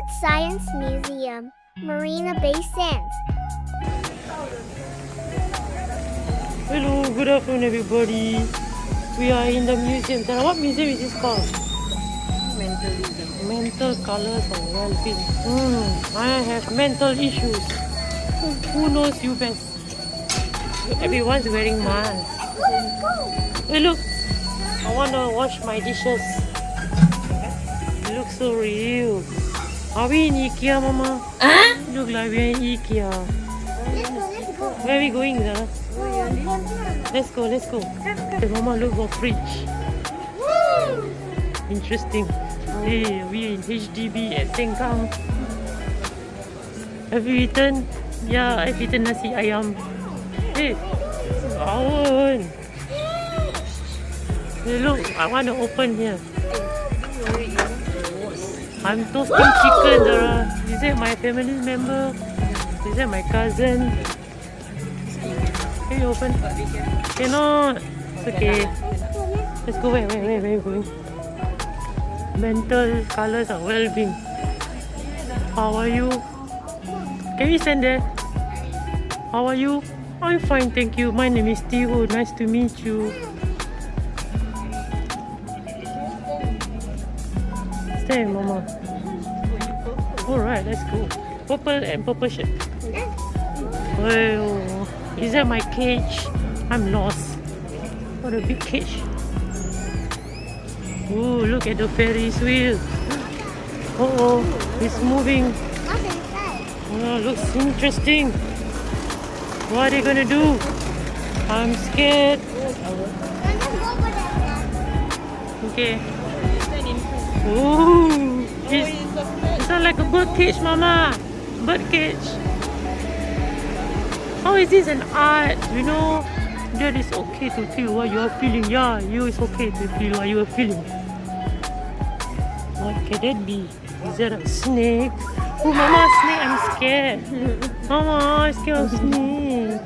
TweetHoot Science Museum, Marina Bay Sands. Hello, good afternoon everybody. We are in the museum. Tara, what museum is this called? Mental colors of well-being. I have mental issues. Who knows you best? Everyone's wearing masks. Hey look, I want to wash my dishes. It looks so real. Are we in IKEA, Mama? Look like we're in IKEA. Where are we going, Zara? Let's go. Hey, Mama, look for fridge. Interesting. Hey, we in HDB at Sengkang. Have you eaten? Yeah, I've eaten nasi ayam. Hey, Awan. Hey, look, I want to open here. I'm toasting chicken, Zara. Is that my family member? Is that my cousin? Can you open? Cannot. It's okay. Let's go. Where are you going? Mental colors of well-being. How are you? Can we stand there? How are you? I'm fine, thank you. My name is TweetHoot. Nice to meet you. Stay, Mama. Alright, let's go. Purple and purple shirt. Oh, is that my cage? I'm lost. What a big cage. Oh, look at the Ferris wheel. Oh, it's moving. Oh, looks interesting. What are they gonna do? I'm scared. Okay. Oh, it's not like a bird cage, Mama. Bird cage. How is this an art? You know, that is okay to feel what you are feeling. Yeah, it's okay to feel what you are feeling. What can that be? Is that a snake? Oh, Mama, snake! I'm scared. Mama, I'm scared of snake.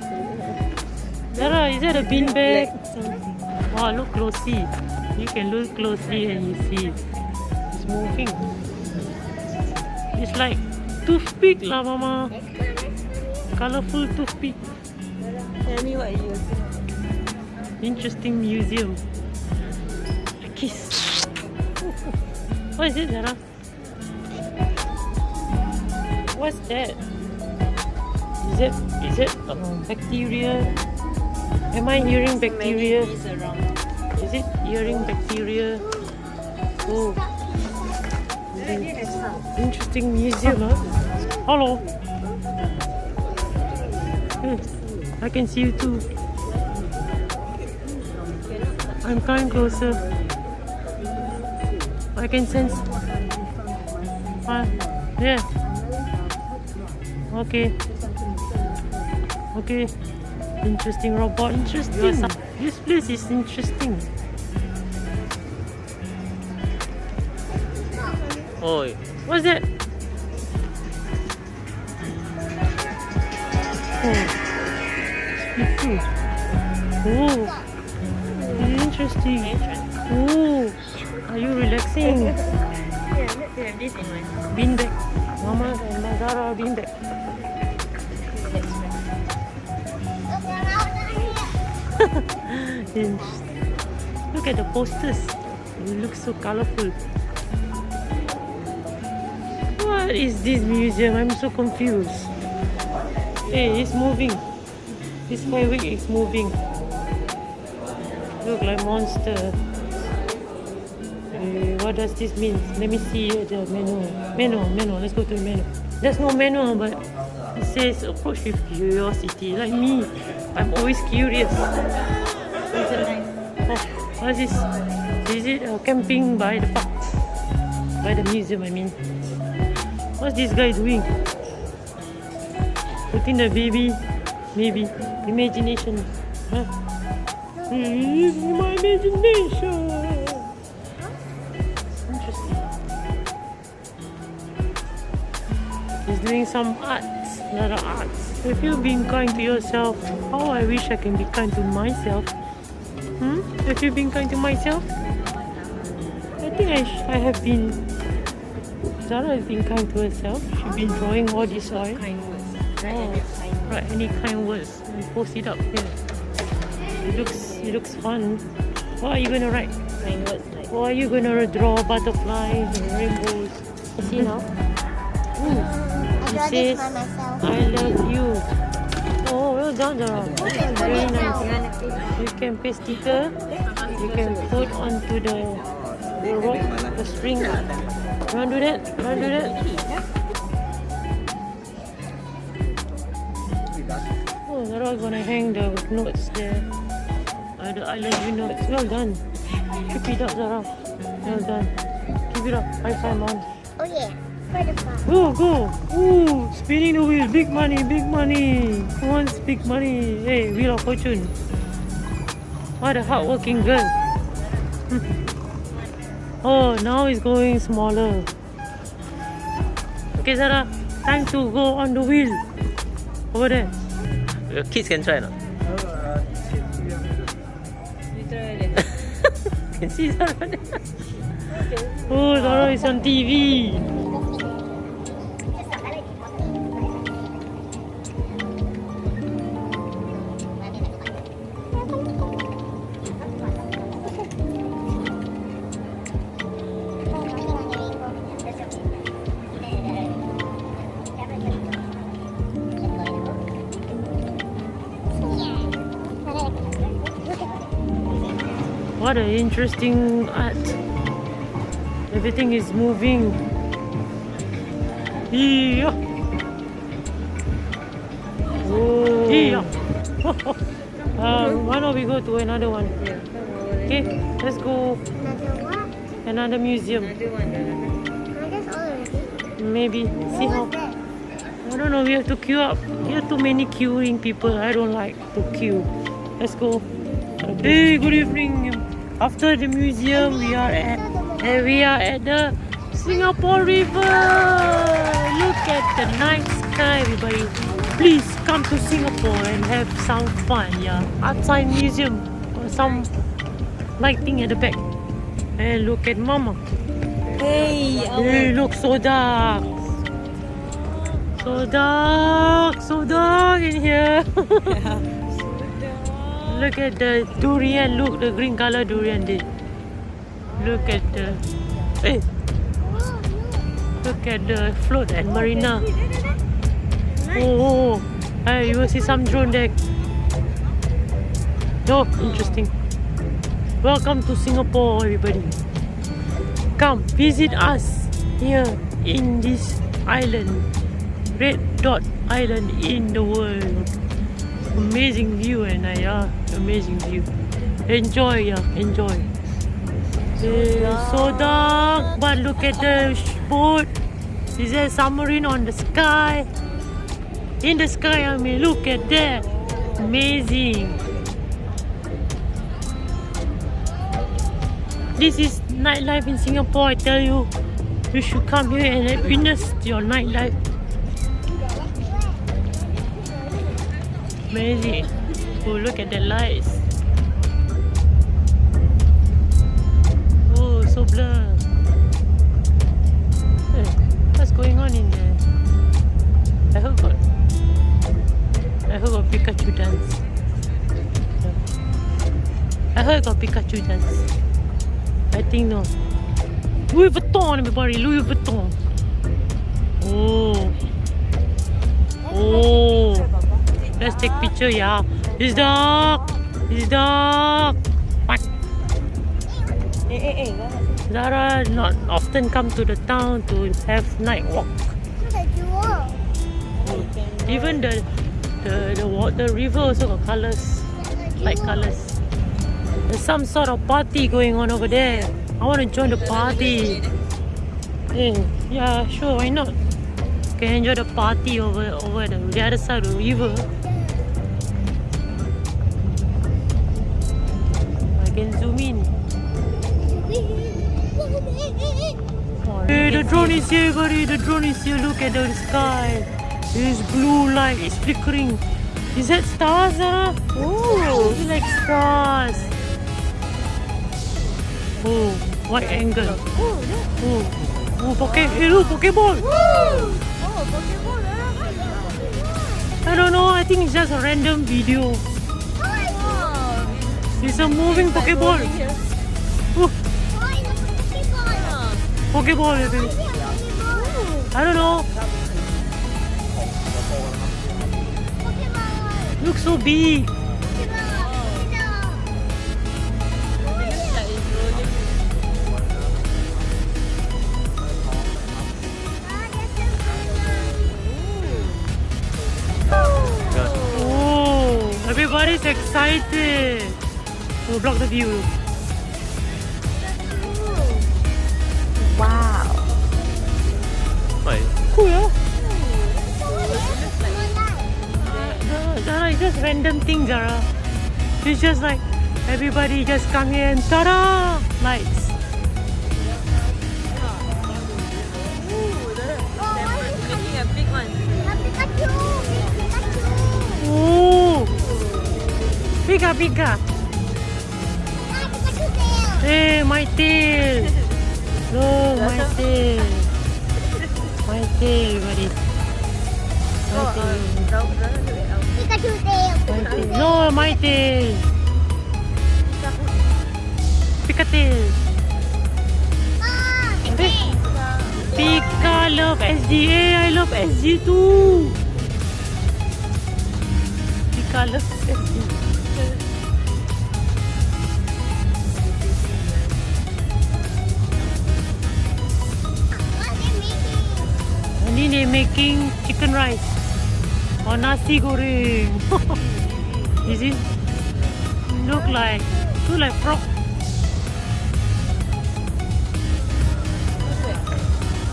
Zara, is that a beanbag? Wow, look closely. You can look closely and you see it's moving. It's like toothpick, lah, Mama. Colorful toothpick. Tell me what you see. Interesting museum. A kiss. What is it, Zara? What's that? Is it bacteria? Am I hearing bacteria? Is it hearing bacteria? Oh, interesting museum, huh? Hello. I can see you too. I'm coming closer. I can sense. Yeah. Okay. Interesting robot. Interesting. This place is interesting. Oh, what's that? Oh, interesting. Oh, are you relaxing? Yeah, let's have this in my Beanbag. Mama and Zara beanbag. Look at the posters. It looks so colorful. What is this museum? I'm so confused. Hey, it's moving. This skyway is moving. Look like monster. What does this mean? Let me see the menu. Let's go to the menu. There's no menu, but it says approach with curiosity. Like me, I'm always curious. What's this? Is it camping by the park? By the museum, I mean. What's this guy doing? Putting the baby, maybe. Imagination. Huh? My imagination. Interesting. He's doing some arts, a lot of arts. Have you been kind to yourself? Oh, I wish I can be kind to myself. Have you been kind to myself? I think I have been. Zara is being kind to herself. She's been drawing all this oil. Kind words. Write any kind words and post it up here. It looks fun. What are you gonna write? Kind words like. What are you gonna draw? Butterflies and rainbows. See now? I It draw this says, by myself. I love you. Oh, well done, Zara. Very nice. You can paste sticker. You can put onto the rope, the string. You wanna do that? You wanna do that? Oh, Zara gonna hang the notes there. The I love you notes. Well done. Keep it up, Zara. Well done. Keep it up. High five, Mom. Oh yeah, for the fun. Go, go. Ooh, spinning the wheel. Big money, big money. Who wants big money? Hey, Wheel of Fortune. What a hardworking girl. Oh, now it's going smaller. Okay, Zara. Time to go on the wheel. Over there. Your kids can try now. Can see Zara there. Oh, Zara is on TV. What an interesting art. Everything is moving. Yeah. Oh. Yeah. Why don't we go to another one? Okay, let's go Another what? another museum. Another one. I guess already. Maybe. See What how. was that? I don't know. We have to queue up. Here are too many queuing people. I don't like to queue. Let's go. Hey, good evening. After the museum, we are at the Singapore River. Look at the night sky, everybody. Please come to Singapore and have some fun. Yeah, outside museum or some lighting at the back. And look at Mama. Hey, Hey, look so dark. So dark in here. Look at the durian. Look, the green color durian there. Look at the. Hey, look at the float at Marina. Oh, hey, you will see some drone there. Oh, interesting. Welcome to Singapore, everybody. Come visit us here in this island, Red Dot Island in the world. Amazing view, and amazing view. Enjoy, enjoy. It's so dark, but look at the boat. Is there a submarine on the sky? In the sky, I mean, look at that. Amazing. This is nightlife in Singapore, I tell you. You should come here and witness your nightlife. Amazing. Oh, look at the lights. Oh, so blur. Hey, what's going on in there? I heard got Pikachu dance. I heard got Pikachu dance. I think no. Louis Vuitton, everybody. Louis Vuitton. Oh. Oh. Let's take picture, yeah. It's dark. It's dark. What? Zara not often come to the town to have night walk. The jewel. Even the river also got colors, light colors. There's some sort of party going on over there. I want to join the party. Hey, yeah, sure, why not? Can enjoy the party over the other side of the river. I can zoom in. Hey, the drone is here, buddy. The drone is here. Look at the sky. This blue light is flickering. Is that stars, Zara? Oh, it's like stars. Oh, wide angle. Oh, Oh, hey, look, Pokeball. Oh, Pokeball. I don't know. I think it's just a random video. Wow. It's a moving Pokeball. Here. Oh, Oh, it's a Pokeball. Pokeball, I think. Pokeball. I don't know. Pokeball. Looks so big. Pokeball. It looks like it's rolling. Oh, everybody's excited. Oh, block the view. Wow. Why? Cool, yeah? Zara, it's just random things, Zara. It's just like everybody just come here and ta-da! Lights. Making a big one. Oh! Pika, Pika! Hey, my tail! No, my tail! My tail, everybody. My tail. My tail. No, my tail! Pika tail! Pika love SGA. I love SG too. Pika love SG. And then they're making chicken rice or nasi goreng. Is it? Look like frog.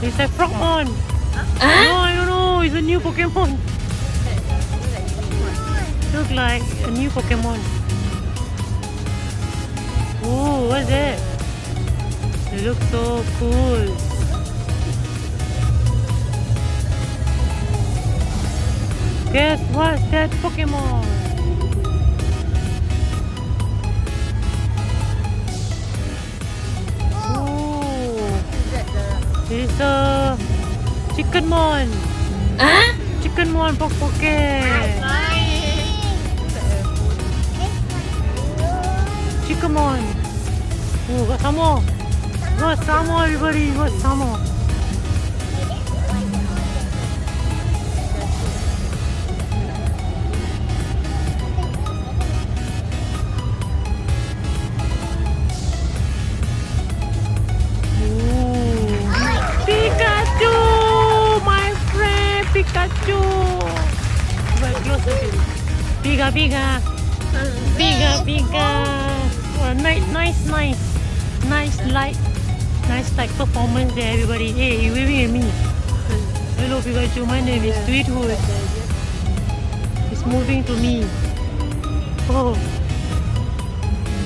It's a frogmon. No, I don't know. It's a new Pokemon. Look like a new Pokemon. Oh, what's that? It looks so cool. Guess what's that Pokemon? Oh, it's a Chickenmon. Chickenmon Poke. Chickenmon. Oh, got some more. Got some more, everybody. Got some more. Pikachu! My friend Pikachu! Right, closer to you. Pika, Pika. Pika, Pika. Oh, nice light performance there, everybody. Hey, you waving at me. Hello, Pikachu. My name is TweetHoot. It's moving to me. Oh,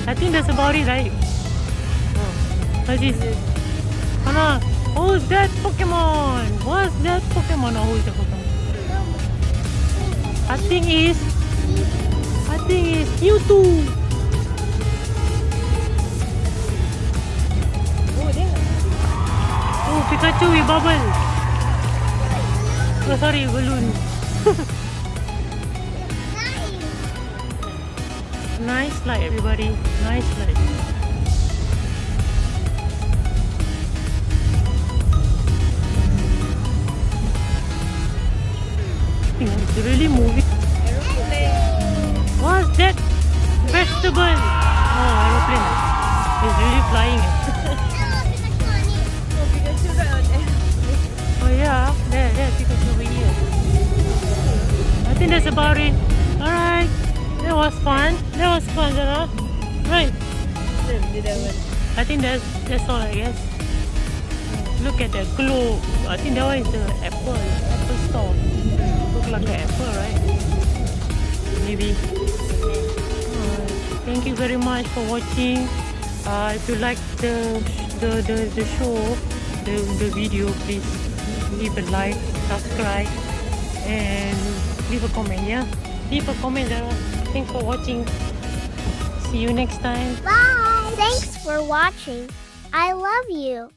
I think that's about it, right? Oh, what's this? Anna, who's that Pokemon? What's that Pokemon? Oh, who's the Pokemon? I think it's Mewtwo. Oh, Pikachu with bubble. Oh, sorry, balloon. Nice light, everybody. Nice light. It's really moving. What's that? Vegetable. Oh, aeroplane. It's really flying. Oh, Pikachu right on there. Oh yeah, there, Pikachu over here. I think that's about it. Alright. That was fun, Zara. Right. I think that's all, I guess. Look at the globe. I think that one is the apple store. Look like an apple, right? Maybe. Thank you very much for watching. If you like the show, the video, please leave a like, subscribe, and leave a comment. Yeah, leave a comment. Thanks for watching. See you next time. Bye. Thanks for watching. I love you.